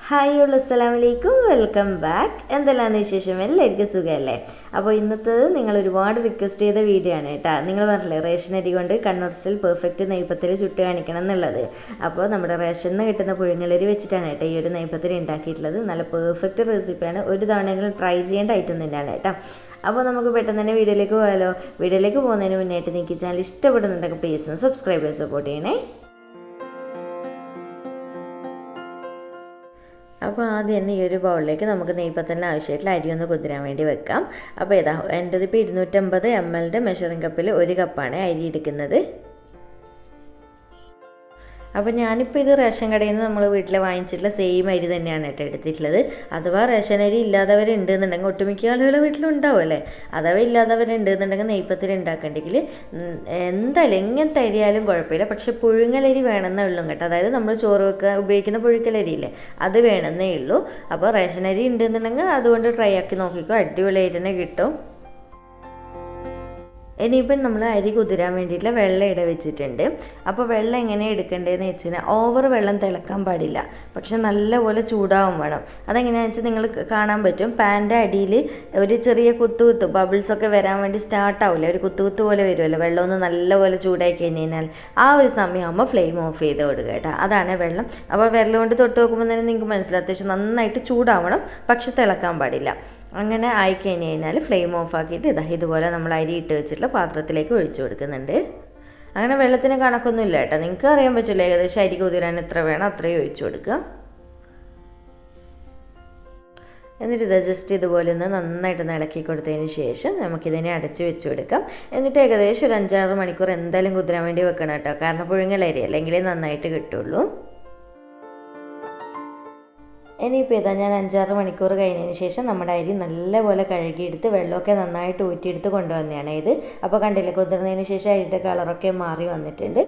Hi ഉള്ള അസ്സലാമലൈക്കും, welcome back. എന്തെല്ലാം വിശേഷം? എല്ലാവർക്കും സുഖമല്ലേ? അപ്പോൾ ഇന്നത്തേത് നിങ്ങൾ ഒരുപാട് റിക്വസ്റ്റ് ചെയ്ത വീഡിയോ ആണ് കേട്ടോ. നിങ്ങൾ പറഞ്ഞില്ലേ റേഷൻ അരി കൊണ്ട് കണ്ണൂർ സ്റ്റൈൽ പെർഫെക്റ്റ് നെയ്പത്തിരി ചുട്ട് കാണിക്കണം എന്നുള്ളത്. അപ്പോൾ നമ്മുടെ റേഷനിൽ നിന്ന് കിട്ടുന്ന പുഴുങ്ങലരി വെച്ചിട്ടാണ് കേട്ടോ ഈ ഒരു നെയ്പത്തിരി ഉണ്ടാക്കിയിട്ടുള്ളത്. നല്ല പെർഫെക്റ്റ് റെസിപ്പിയാണ്, ഒരു തവണയെങ്കിലും ട്രൈ ചെയ്യേണ്ട ഐറ്റം തന്നെയാണ് കേട്ടോ. അപ്പോൾ നമുക്ക് പെട്ടെന്ന് തന്നെ വീഡിയോയിലേക്ക് പോയാലോ. വീഡിയോയിലേക്ക് പോകുന്നതിന് മുന്നായിട്ട് നിങ്ങൾക്ക് ഈ ചാനൽ ഇഷ്ടപ്പെടുന്നുണ്ടെങ്കിൽ പ്ലീസ് ഒന്ന് സബ്സ്ക്രൈബ് ചെയ്ത് സപ്പോർട്ട് ചെയ്യണേ. അപ്പോൾ ആദ്യം തന്നെ ഈ ഒരു ബൗളിലേക്ക് നമുക്ക് നെയ്പത്തലിന് ആവശ്യമായിട്ടുള്ള അരി ഒന്ന് കുതിരാൻ വേണ്ടി വെക്കാം. അപ്പോൾ എൻ്റെത് ഇപ്പോൾ 250 ml മെഷറിംഗ് കപ്പിൽ 1 കപ്പാണ് അരി എടുക്കുന്നത്. അപ്പോൾ ഞാനിപ്പോൾ ഇത് റേഷൻ കടയിൽ നിന്ന് നമ്മൾ വീട്ടിൽ വാങ്ങിച്ചിട്ടുള്ള സെയിം അരി തന്നെയാണ് കേട്ടോ എടുത്തിട്ടുള്ളത്. അഥവാ റേഷൻ അരി ഇല്ലാത്തവരുണ്ട് എന്നുണ്ടെങ്കിൽ ഒട്ടുമിക്ക ആളുകളുടെ വീട്ടിലുണ്ടാവും അല്ലേ. അഥവാ ഇല്ലാത്തവരുണ്ട് എന്നുണ്ടെങ്കിൽ നെയ്പത്തിരി ഉണ്ടാക്കണ്ടെങ്കിൽ എന്തായാലും എങ്ങനത്തെ അരിയാലും കുഴപ്പമില്ല, പക്ഷേ പുഴുങ്ങലരി വേണമെന്നേ ഉള്ളൂ കേട്ടോ. അതായത് നമ്മൾ ചോറ് വെക്കാൻ ഉപയോഗിക്കുന്ന പുഴുക്കലരി ഇല്ലേ, അത് വേണമെന്നേ ഉള്ളൂ. അപ്പോൾ റേഷൻ അരി ഉണ്ട് എന്നുണ്ടെങ്കിൽ അതുകൊണ്ട് ട്രൈ ആക്കി നോക്കിക്കോ, അടിപൊളിയായിട്ട് തന്നെ കിട്ടും. ഇനിയിപ്പം നമ്മൾ അരി കുതിരാൻ വേണ്ടിയിട്ടുള്ള വെള്ളം ഇട വെച്ചിട്ടുണ്ട്. അപ്പോൾ വെള്ളം എങ്ങനെ എടുക്കേണ്ടതെന്ന് വെച്ച് കഴിഞ്ഞാൽ ഓവർ വെള്ളം തിളക്കാൻ പാടില്ല, പക്ഷെ നല്ലപോലെ ചൂടാവും വേണം. അതെങ്ങനെയാണെന്ന് വെച്ചാൽ നിങ്ങൾ കാണാൻ പറ്റും, പാൻ്റെ അടിയിൽ ഒരു ചെറിയ കുത്തു ബബിൾസൊക്കെ വരാൻ വേണ്ടി സ്റ്റാർട്ടാവില്ല, ഒരു കുത്തു പോലെ വരുമല്ലോ. വെള്ളം ഒന്ന് നല്ലപോലെ ചൂടാക്കി കഴിഞ്ഞാൽ ആ ഒരു സമയമാകുമ്പോൾ ഫ്ലെയിം ഓഫ് ചെയ്ത് കൊടുക്കുക കേട്ടോ. അതാണ് വെള്ളം. അപ്പോൾ വിരൽ കൊണ്ട് തൊട്ട് നോക്കുമ്പോൾ തന്നെ നിങ്ങൾക്ക് മനസ്സിലാവും അത്യാവശ്യം നന്നായിട്ട് ചൂടാവണം, പക്ഷെ തിളക്കാൻ പാടില്ല. അങ്ങനെ ആയിക്കഴിഞ്ഞ് കഴിഞ്ഞാൽ ഫ്ലെയിം ഓഫ് ആക്കിയിട്ട് ഇതുപോലെ നമ്മൾ അരി ഇട്ട് വെച്ചിട്ടുള്ള പാത്രത്തിലേക്ക് ഒഴിച്ചു കൊടുക്കുന്നുണ്ട്. അങ്ങനെ വെള്ളത്തിന് കണക്കൊന്നും ഇല്ല കേട്ടോ, നിങ്ങൾക്ക് അറിയാൻ പറ്റില്ല ഏകദേശം അരി കുതിരാൻ എത്ര വേണം അത്രയും ഒഴിച്ചു കൊടുക്കുക. എന്നിട്ട് ജസ്റ്റ് ഇതുപോലെ ഒന്ന് നന്നായിട്ട് ഇളക്കി കൊടുത്തതിന് ശേഷം നമുക്കിതിനെ അടച്ച് വെച്ച് കൊടുക്കാം. എന്നിട്ട് ഏകദേശം ഒരു 5-6 മണിക്കൂർ എന്തായാലും കുതിരാൻ വേണ്ടി വെക്കണം കേട്ടോ, കാരണം പുഴുങ്ങലരി അല്ലെങ്കിലേ നന്നായിട്ട് കിട്ടുള്ളൂ. ഇനിയിപ്പോൾ ഞാൻ 5-6 മണിക്കൂർ കഴിഞ്ഞതിന് ശേഷം നമ്മുടെ അരി നല്ലപോലെ കഴുകിയെടുത്ത് വെള്ളമൊക്കെ നന്നായിട്ട് ഊറ്റിയെടുത്ത് കൊണ്ടുവന്നതാണ് ഇത്. അപ്പോൾ കണ്ടില്ലേ, കുതിർന്നതിന് ശേഷം അരിയുടെ കളറൊക്കെ മാറി വന്നിട്ടുണ്ട്.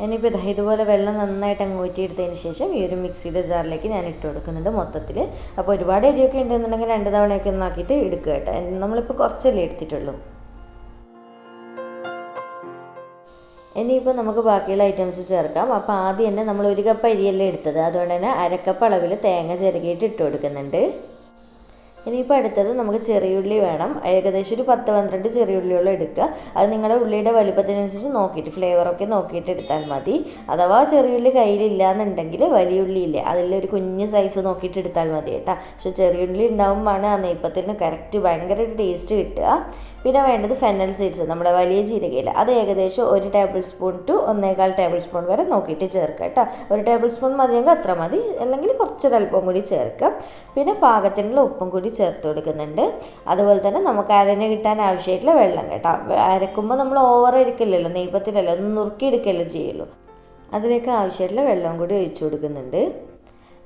ഇനിയിപ്പോൾ ഇതുപോലെ വെള്ളം നന്നായിട്ട് അങ്ങ് ഊറ്റിയെടുത്തതിന് ശേഷം ഈ ഒരു മിക്സിയുടെ ജാറിലേക്ക് ഞാൻ ഇട്ട് കൊടുക്കുന്നുണ്ട് മൊത്തത്തിൽ. അപ്പോൾ ഒരുപാട് അരിയൊക്കെ ഉണ്ടെന്നുണ്ടെങ്കിൽ 2 തവണയൊക്കെ ഒന്നാക്കിയിട്ട് എടുക്കുക കേട്ടോ. നമ്മളിപ്പോൾ കുറച്ചല്ലേ എടുത്തിട്ടുള്ളൂ. ഇനിയിപ്പോൾ നമുക്ക് ബാക്കിയുള്ള ഐറ്റംസ് ചേർക്കാം. അപ്പോൾ ആദ്യം തന്നെ നമ്മൾ 1 കപ്പ് അരിയല്ലേ എടുത്തത്, അതുകൊണ്ട് തന്നെ 1/2 കപ്പ് അളവിൽ തേങ്ങ ചിരകിയിട്ട് ഇട്ട് കൊടുക്കുന്നുണ്ട്. ഇനിയിപ്പോൾ അടുത്തത് നമുക്ക് ചെറിയുള്ളി വേണം. ഏകദേശം ഒരു 10-12 ചെറിയുള്ളിയോളം എടുക്കുക. അത് നിങ്ങളുടെ ഉള്ളിയുടെ വലുപ്പത്തിനനുസരിച്ച് നോക്കിയിട്ട് ഫ്ലേവറൊക്കെ നോക്കിയിട്ട് എടുത്താൽ മതി. അഥവാ ചെറിയുള്ളി കയ്യിലില്ല എന്നുണ്ടെങ്കിൽ വലിയ ഉള്ളി ഇല്ലേ, അതിലൊരു കുഞ്ഞ് സൈസ് നോക്കിയിട്ട് എടുത്താൽ മതി കേട്ടോ. പക്ഷേ ചെറിയുള്ളി ഉണ്ടാകുമ്പോഴാണ് ആ നെയ്പ്പത്തിന് കറക്റ്റ് ഭയങ്കര ടേസ്റ്റ് കിട്ടുക. പിന്നെ വേണ്ടത് ഫെന്നൽ സീഡ്സ്, നമ്മുടെ വലിയ ജീരകയില, അത് ഏകദേശം 1 tablespoon to 1.25 tablespoon വരെ നോക്കിയിട്ട് ചേർക്കുക കേട്ടോ. 1 ടേബിൾ സ്പൂൺ മതിയെങ്കിൽ അത്ര മതി, അല്ലെങ്കിൽ കുറച്ചൊരൽപ്പം കൂടി ചേർക്കാം. പിന്നെ പാകത്തിനുള്ള ഉപ്പും കൂടി ചേർത്ത് കൊടുക്കുന്നുണ്ട്. അതുപോലെ തന്നെ നമുക്ക് അരഞ്ഞ് കിട്ടാൻ ആവശ്യമായിട്ടുള്ള വെള്ളം കേട്ടോ. അരക്കുമ്പോൾ നമ്മൾ ഓവർ ഇരിക്കില്ലല്ലോ, നെയ്പത്തിലല്ലോ, ഒന്ന് നുറുക്കി എടുക്കല്ലോ ചെയ്യുള്ളൂ. അതിലേക്ക് ആവശ്യമായിട്ടുള്ള വെള്ളം കൂടി ഒഴിച്ചു കൊടുക്കുന്നുണ്ട്.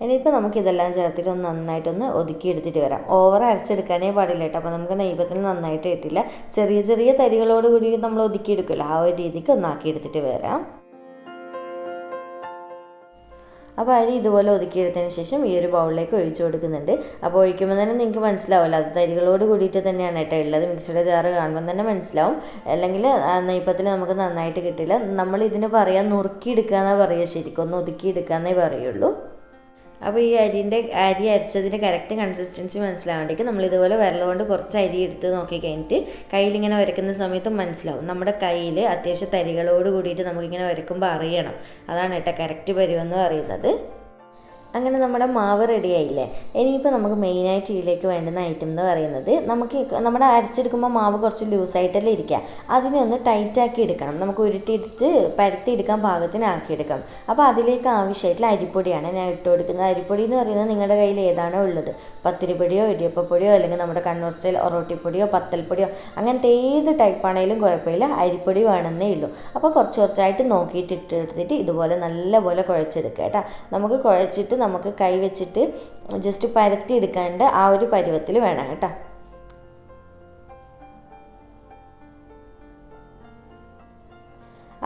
ഇനിയിപ്പോൾ നമുക്കിതെല്ലാം ചേർത്തിട്ട് ഒന്ന് നന്നായിട്ടൊന്ന് ഒതുക്കിയെടുത്തിട്ട് വരാം. ഓവർ അരച്ചെടുക്കാനേ പാടില്ല കേട്ടോ, അപ്പോൾ നമുക്ക് നെയ്പത്തിൽ നന്നായിട്ട് കിട്ടില്ല. ചെറിയ ചെറിയ തരികളോട് കൂടി നമ്മൾ ഒതുക്കിയെടുക്കുമല്ലോ, ആ ഒരു രീതിക്ക് ഒന്നാക്കിയെടുത്തിട്ട് വരാം. അപ്പോൾ അരി ഇതുപോലെ ഒതുക്കിയെടുത്തതിന് ശേഷം ഈ ഒരു ബൗളിലേക്ക് ഒഴിച്ചു കൊടുക്കുന്നുണ്ട്. അപ്പോൾ ഒഴിക്കുമ്പോൾ തന്നെ നിങ്ങൾക്ക് മനസ്സിലാവില്ല, അത് തരികളോട് കൂടിയിട്ട് തന്നെയാണ് കേട്ടോ ഉള്ളത്. മിക്സിയുടെ ജാറ് കാണുമ്പോൾ തന്നെ മനസ്സിലാവും, അല്ലെങ്കിൽ നെയ്പത്തിൽ നമുക്ക് നന്നായിട്ട് കിട്ടില്ല. നമ്മൾ ഇതിന് പറയാൻ നുറുക്കിയെടുക്കുക എന്നാണ് പറയുക, ശരിക്കും ഒന്ന് ഒതുക്കിയെടുക്കാന്നേ പറയുള്ളൂ. അപ്പോൾ ഈ അരി അരച്ചതിൻ്റെ കറക്റ്റ് കൺസിസ്റ്റൻസി മനസ്സിലാവേണ്ടിക്ക് നമ്മൾ ഇതുപോലെ വിരലുകൊണ്ട് കുറച്ച് അരി എടുത്ത് നോക്കി കഴിഞ്ഞിട്ട് കയ്യിലിങ്ങനെ വരയ്ക്കുന്ന സമയത്ത് മനസ്സിലാവും. നമ്മുടെ കയ്യിൽ അത്യാവശ്യം തരികളോട് കൂടിയിട്ട് നമുക്കിങ്ങനെ വരയ്ക്കുമ്പോൾ അറിയണം. അതാണ് കേട്ടോ കറക്റ്റ് പരുവെന്ന് പറയുന്നത്. അങ്ങനെ നമ്മുടെ മാവ് റെഡി ആയില്ലേ. ഇനിയിപ്പോൾ നമുക്ക് മെയിനായിട്ട് ഇതിലേക്ക് വേണ്ടുന്ന ഐറ്റം എന്ന് പറയുന്നത്, നമുക്ക് നമ്മുടെ അരച്ചെടുക്കുമ്പോൾ മാവ് കുറച്ച് ലൂസായിട്ടല്ലേ ഇരിക്കുക, അതിനെ ഒന്ന് ടൈറ്റാക്കി എടുക്കണം. നമുക്ക് ഉരുട്ടിയെടുത്ത് പരത്തിയെടുക്കാൻ പാകത്തിനാക്കിയെടുക്കാം. അപ്പോൾ അതിലേക്ക് ആവശ്യമായിട്ടുള്ള അരിപ്പൊടിയാണ് ഞാൻ ഇട്ട് കൊടുക്കുന്നത്. അരിപ്പൊടി എന്ന് പറയുന്നത് നിങ്ങളുടെ കയ്യിൽ ഏതാണോ ഉള്ളത്, പത്തിരിപ്പൊടിയോ ഇടിയപ്പപ്പൊടിയോ അല്ലെങ്കിൽ നമ്മുടെ കണ്ണൂർ സ്റ്റൈൽ ഒറോട്ടിപ്പൊടിയോ പത്തൽപ്പൊടിയോ അങ്ങനത്തെ ഏത് ടൈപ്പാണെങ്കിലും കുഴപ്പമില്ല, അരിപ്പൊടി വേണമെന്നേ ഉള്ളൂ. അപ്പോൾ കുറച്ചായിട്ട് നോക്കിയിട്ട് ഇട്ടെടുത്തിട്ട് ഇതുപോലെ നല്ലപോലെ കുഴച്ചെടുക്കുക കേട്ടോ. നമുക്ക് കുഴച്ചിട്ട് നമുക്ക് കൈ വെച്ചിട്ട് ജസ്റ്റ് പരത്തി എടുക്കേണ്ട ആ ഒരു പരുവത്തിൽ വേണം കേട്ടോ.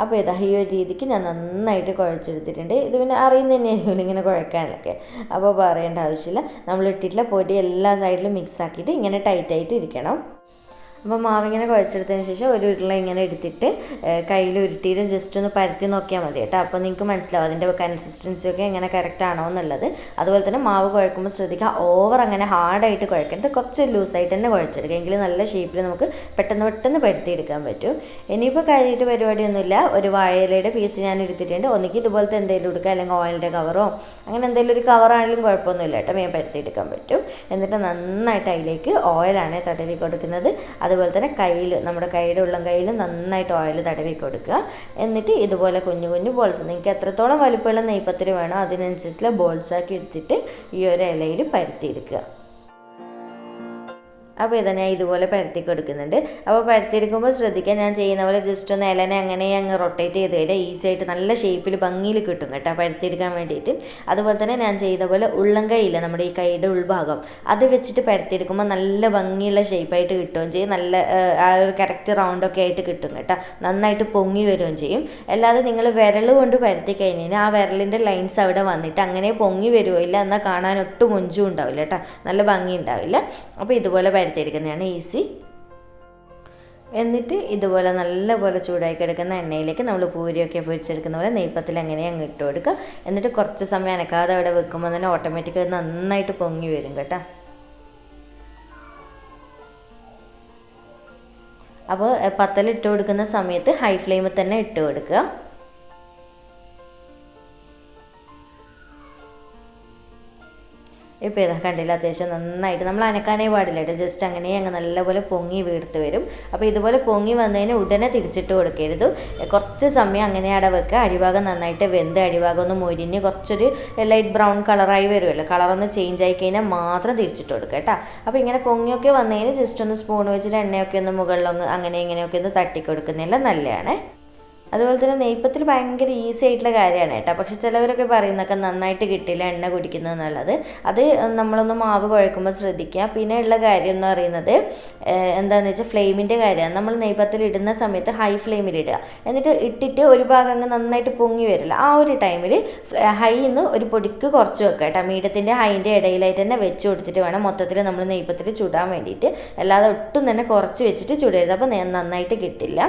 അപ്പോൾ ഈ ഒരു രീതിക്ക് ഞാൻ നന്നായിട്ട് കുഴച്ചെടുത്തിട്ടുണ്ട്. ഇത് പിന്നെ അറിയുന്ന തന്നെയായിരിക്കും ഇങ്ങനെ കുഴക്കാനൊക്കെ, അപ്പോൾ പറയേണ്ട ആവശ്യമില്ല. നമ്മൾ ഇട്ടിട്ടുള്ള പൊടി എല്ലാ സൈഡിലും മിക്സ് ആക്കിയിട്ട് ഇങ്ങനെ ടൈറ്റായിട്ട് ഇരിക്കണം. അപ്പോൾ മാവിങ്ങനെ കുഴച്ചെടുത്തതിന് ശേഷം ഒരു ഉരുള ഇങ്ങനെ എടുത്തിട്ട് കയ്യിൽ ഉരുട്ടിയിട്ട് ജസ്റ്റ് ഒന്ന് പരത്തി നോക്കിയാൽ മതി കേട്ടോ. അപ്പോൾ നിങ്ങൾക്ക് മനസ്സിലാവും അതിൻ്റെ കൺസിസ്റ്റൻസിയൊക്കെ എങ്ങനെ കറക്റ്റ് ആണോ എന്നുള്ളത്. അതുപോലെ തന്നെ മാവ് കുഴക്കുമ്പോൾ ശ്രദ്ധിക്കുക, ഓവർ അങ്ങനെ ഹാർഡായിട്ട് കുഴക്കരുത്, കുറച്ച് ലൂസായിട്ട് തന്നെ കുഴച്ചെടുക്കുക. എങ്കിൽ നല്ല ഷേപ്പിൽ നമുക്ക് പെട്ടെന്ന് പരത്തിയെടുക്കാൻ പറ്റും. ഇനിയിപ്പോൾ കാര്യമായിട്ട് പരിപാടിയൊന്നുമില്ല. ഒരു വാഴയിലയുടെ പീസ് ഞാൻ എടുത്തിട്ടുണ്ട്. ഒന്നിക്ക് ഇതുപോലത്തെ എന്തെങ്കിലും എടുക്കുക, അല്ലെങ്കിൽ ഓയിലിൻ്റെ കവറോ അങ്ങനെ എന്തെങ്കിലും ഒരു കവറാണെങ്കിലും കുഴപ്പമൊന്നുമില്ല കേട്ടോ, വേഗം പരത്തിയെടുക്കാൻ പറ്റും. എന്നിട്ട് നന്നായിട്ട് അതിലേക്ക് ഓയിലാണ് തടവി കൊടുക്കുന്നത്. അതുപോലെ തന്നെ നമ്മുടെ കൈയുടെ ഉള്ളം കയ്യിൽ നന്നായിട്ട് ഓയിൽ തടവി കൊടുക്കുക. എന്നിട്ട് ഇതുപോലെ കുഞ്ഞു ബോൾസ്, നിങ്ങൾക്ക് എത്രത്തോളം വലുപ്പമുള്ള നെയ്പത്തിരി വേണോ അതിനനുസരിച്ചുള്ള ബോൾസാക്കി എടുത്തിട്ട് ഈ ഒരു ഇലയിൽ പരത്തിയെടുക്കുക. അപ്പോൾ ഇതാ ഞാൻ ഇതുപോലെ പരത്തി കൊടുക്കുന്നുണ്ട്. അപ്പോൾ പരത്തിയെടുക്കുമ്പോൾ ശ്രദ്ധിക്കുക, ഞാൻ ചെയ്യുന്ന പോലെ ജസ്റ്റ് ഒന്ന് ഇലനെ അങ്ങനെ അങ്ങ് റൊട്ടേറ്റ് ചെയ്ത് കഴിഞ്ഞാൽ ഈസി ആയിട്ട് നല്ല ഷേപ്പിൽ ഭംഗിയിൽ കിട്ടും കേട്ടോ പരത്തിയെടുക്കാൻ വേണ്ടിയിട്ട്. അതുപോലെ തന്നെ ഞാൻ ചെയ്ത പോലെ ഉള്ളം കൈയില്ല, നമ്മുടെ ഈ കൈയുടെ ഉൾഭാഗം, അത് വെച്ചിട്ട് പരത്തിയെടുക്കുമ്പോൾ നല്ല ഭംഗിയുള്ള ഷേപ്പായിട്ട് കിട്ടുകയും ചെയ്യും. നല്ല ആ ഒരു കറക്റ്റ് റൗണ്ടൊക്കെ ആയിട്ട് കിട്ടും കേട്ടോ, നന്നായിട്ട് പൊങ്ങി വരികയും ചെയ്യും. അല്ലാതെ നിങ്ങൾ വിരൽ കൊണ്ട് പരത്തി കഴിഞ്ഞാൽ ആ വിരലിൻ്റെ ലൈൻസ് അവിടെ വന്നിട്ട് അങ്ങനെ പൊങ്ങി വരുമില്ല, എന്നാൽ കാണാൻ ഒട്ടും മൊഞ്ചും ഉണ്ടാവില്ല കേട്ടോ, നല്ല ഭംഗി ഉണ്ടാവില്ല. അപ്പോൾ ഇതുപോലെ പരത്തിയെടുക്കുന്നതാണ് ഈസി. എന്നിട്ട് ഇതുപോലെ നല്ലപോലെ ചൂടായി കിടക്കുന്ന എണ്ണയിലേക്ക് നമ്മൾ പൂരിയൊക്കെ പൊരിച്ചെടുക്കുന്ന പോലെ നെയ്പത്തിൽ അങ്ങനെ അങ്ങ് ഇട്ട് കൊടുക്കുക. എന്നിട്ട് കുറച്ച് സമയം അനക്കാതെ അവിടെ വെക്കുമ്പോൾ തന്നെ ഓട്ടോമാറ്റിക്കായി നന്നായിട്ട് പൊങ്ങി വരും കേട്ടോ. അപ്പോൾ പത്തൽ ഇട്ട് കൊടുക്കുന്ന സമയത്ത് ഹൈ ഫ്ലെയിമിൽ തന്നെ ഇട്ട് കൊടുക്കുക. ഇപ്പോൾ ഇതാ കണ്ടില്ല, അത്യാവശ്യം നന്നായിട്ട് നമ്മൾ അനക്കാനേ പാടില്ല കേട്ടോ, ജസ്റ്റ് അങ്ങനെ അങ്ങ് നല്ലപോലെ പൊങ്ങി വീർത്ത് വരും. അപ്പോൾ ഇതുപോലെ പൊങ്ങി വന്നതിന് ഉടനെ തിരിച്ചിട്ട് കൊടുക്കരുത്, കുറച്ച് സമയം അങ്ങനെ അവിടെ വെക്കുക. അടിഭാഗം നന്നായിട്ട് വെന്ത് അടിഭാഗം ഒന്ന് മൊരിഞ്ഞ് കുറച്ചൊരു ലൈറ്റ് ബ്രൗൺ കളറായി വരുമല്ലോ, കളറൊന്ന് ചേഞ്ച് ആയി കഴിഞ്ഞാൽ മാത്രം തിരിച്ചിട്ട് കൊടുക്കുക കേട്ടോ. അപ്പോൾ ഇങ്ങനെ പൊങ്ങിയൊക്കെ വന്നതിന് ജസ്റ്റ് ഒന്ന് സ്പൂൺ വെച്ചിട്ട് എണ്ണയൊക്കെ ഒന്ന് മുകളിലൊന്ന് അങ്ങനെ ഇങ്ങനെയൊക്കെ ഒന്ന് തട്ടി കൊടുക്കുന്നതെല്ലാം നല്ലതാണ്. അതുപോലെ തന്നെ നെയ്പത്തിൽ ഭയങ്കര ഈസി ആയിട്ടുള്ള കാര്യമാണ് കേട്ടോ. പക്ഷെ ചിലവരൊക്കെ പറയുന്നതൊക്കെ നന്നായിട്ട് കിട്ടില്ല എണ്ണ കുടിക്കുന്നത് എന്നുള്ളത്, അത് നമ്മളൊന്ന് മാവ് കുഴക്കുമ്പോൾ ശ്രദ്ധിക്കുക. പിന്നെ ഉള്ള കാര്യം എന്ന് പറയുന്നത് എന്താണെന്ന് വെച്ചാൽ ഫ്ലെയിമിൻ്റെ കാര്യമാണ്. നമ്മൾ നെയ്പത്തിൽ ഇടുന്ന സമയത്ത് ഹൈ ഫ്ലെയിമിലിടുക, എന്നിട്ട് ഇട്ടിട്ട് ഒരു ഭാഗം അങ്ങ് നന്നായിട്ട് പൊങ്ങി വരില്ല, ആ ഒരു ടൈമിൽ ഹൈന്ന് ഒരു പൊടിക്ക് കുറച്ച് വെക്കുക കേട്ടോ. മീഡിയത്തിൻ്റെ ഹൈൻ്റെ ഇടയിലായിട്ട് തന്നെ വെച്ച് കൊടുത്തിട്ട് വേണം മൊത്തത്തിൽ നമ്മൾ നെയ്പത്തിൽ ചുടാൻ വേണ്ടിയിട്ട്, അല്ലാതെ ഒട്ടും തന്നെ കുറച്ച് വെച്ചിട്ട് ചുടരുത്, അപ്പോൾ നന്നായിട്ട് കിട്ടില്ല.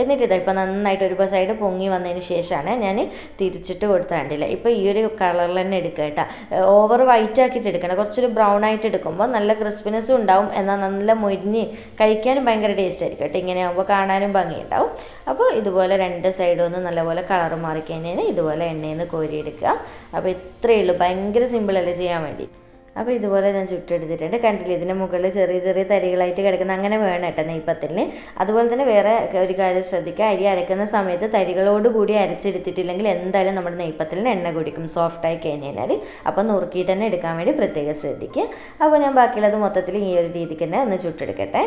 എന്നിട്ട് ഇതാ ഇപ്പോൾ നന്നായിട്ട് ഒരു സൈഡ് പൊങ്ങി വന്നതിന് ശേഷമാണ് ഞാൻ തിരിച്ചിട്ട് കൊടുത്താണ്ടില്ല. ഇപ്പോൾ ഈ ഒരു കളറിൽ തന്നെ എടുക്കുക കേട്ടോ, ഓവർ വൈറ്റ് ആക്കിയിട്ട് എടുക്കണം, കുറച്ചൊരു ബ്രൗൺ ആയിട്ട് എടുക്കുമ്പോൾ നല്ല ക്രിസ്പിനെസ്സും ഉണ്ടാവും, എന്നാൽ നല്ല മൊരിഞ്ഞ് കഴിക്കാനും ഭയങ്കര ടേസ്റ്റ് ആയിരിക്കും കേട്ടോ. ഇങ്ങനെ ആകുമ്പോൾ കാണാനും ഭംഗിയുണ്ടാവും. അപ്പോൾ ഇതുപോലെ രണ്ട് സൈഡും ഒന്ന് നല്ലപോലെ കളർ മാറിക്കഴിഞ്ഞാൽ ഇതുപോലെ എണ്ണയിൽ നിന്ന് കോരിയെടുക്കുക. അപ്പോൾ ഇത്രയേ ഉള്ളൂ, ഭയങ്കര സിമ്പിളല്ലേ ചെയ്യാൻ വേണ്ടി. അപ്പോൾ ഇതുപോലെ ഞാൻ ചുട്ടെടുത്തിട്ടുണ്ട്, കണ്ടില്ലേ, ഇതിൻ്റെ മുകളിൽ ചെറിയ തരികളായിട്ട് കിടക്കുന്ന അങ്ങനെ വേണം കേട്ടോ നെയ്പത്തലിന്. അതുപോലെ തന്നെ വേറെ ഒരു കാര്യം ശ്രദ്ധിക്കുക, അരി അരക്കുന്ന സമയത്ത് തരികളോട് കൂടി അരച്ചെടുത്തിട്ടില്ലെങ്കിൽ എന്തായാലും നമ്മുടെ നെയ്പത്തലിന് എണ്ണ കുടിക്കും സോഫ്റ്റായി കഴിഞ്ഞാൽ. അപ്പോൾ നുറുക്കിയിട്ട് തന്നെ എടുക്കാൻ വേണ്ടി പ്രത്യേകം ശ്രദ്ധിക്കുക. അപ്പോൾ ഞാൻ ബാക്കിയുള്ളത് മൊത്തത്തിൽ ഈ ഒരു രീതിക്ക് തന്നെ ഒന്ന് ചുട്ടെടുക്കട്ടെ.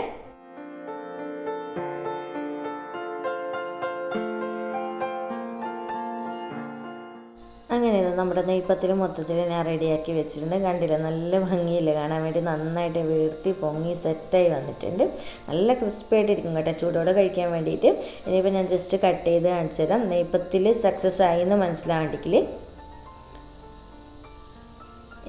അങ്ങനെയാണ് നമ്മുടെ നെയ്പത്തിൽ മൊത്തത്തിൽ ഞാൻ റെഡിയാക്കി വെച്ചിട്ടുണ്ട്. കണ്ടില്ല, നല്ല ഭംഗിയില്ല കാണാൻ വേണ്ടി, നന്നായിട്ട് വീർത്തി പൊങ്ങി സെറ്റായി വന്നിട്ടുണ്ട്. നല്ല ക്രിസ്പി ആയിട്ടിരിക്കും കേട്ടോ ചൂടോടെ കഴിക്കാൻ വേണ്ടിയിട്ട്. ഇനിയിപ്പോൾ ഞാൻ ജസ്റ്റ് കട്ട് ചെയ്ത് കാണിച്ചു തരാം. നെയ്പത്തിൽ സക്സസ് ആയി എന്ന് മനസ്സിലാവണ്ടെങ്കിൽ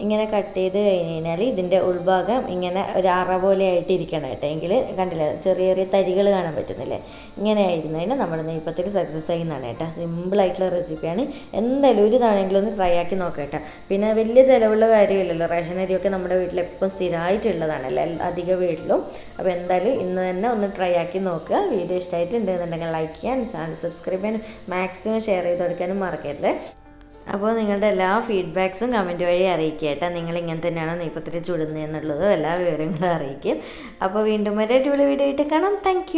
ഇങ്ങനെ കട്ട് ചെയ്ത് കഴിഞ്ഞ് കഴിഞ്ഞാൽ ഇതിൻ്റെ ഉൾഭാഗം ഇങ്ങനെ ഒരു അറ പോലെ ആയിട്ട് ഇരിക്കണം കേട്ടോ. എങ്കിൽ കണ്ടില്ല, ചെറിയ തരികൾ കാണാൻ പറ്റുന്നില്ലേ, ഇങ്ങനെ ആയിരുന്നതിന് നമ്മുടെ നെയ്പത്തിൽ സക്സസ് ആയി എന്നാണ് കേട്ടോ. സിമ്പിളായിട്ടുള്ള റെസിപ്പിയാണ്, എന്തായാലും ഒരു തവണയെങ്കിലും ഒന്ന് ട്രൈ ആക്കി നോക്കാം കേട്ടോ. പിന്നെ വലിയ ചിലവുള്ള കാര്യമില്ലല്ലോ, റേഷൻ അരിയൊക്കെ നമ്മുടെ വീട്ടിൽ എപ്പോഴും സ്ഥിരമായിട്ടുള്ളതാണല്ലോ അധിക വീട്ടിലും. അപ്പോൾ എന്തായാലും ഇന്ന് തന്നെ ഒന്ന് ട്രൈ ആക്കി നോക്കുക. വീഡിയോ ഇഷ്ടമായിട്ടുണ്ടെന്നുണ്ടെങ്കിൽ ലൈക്ക് ചെയ്യാൻ, ചാനൽ സബ്സ്ക്രൈബ് ചെയ്യാൻ, മാക്സിമം ഷെയർ ചെയ്ത് കൊടുക്കാനും മറക്കരുത്. അപ്പോൾ നിങ്ങളുടെ എല്ലാ ഫീഡ്ബാക്സും കമൻറ്റ് വഴി അറിയിക്കുക കേട്ടോ. നിങ്ങൾ ഇങ്ങനെ തന്നെയാണോ നെയ്പത്തിരി ചുടുന്നത് എന്നുള്ളതും എല്ലാ വിവരങ്ങളും അറിയിക്കും. അപ്പോൾ വീണ്ടും ഒരു അടിപൊളി വീഡിയോ ആയിട്ട് കാണാം. താങ്ക്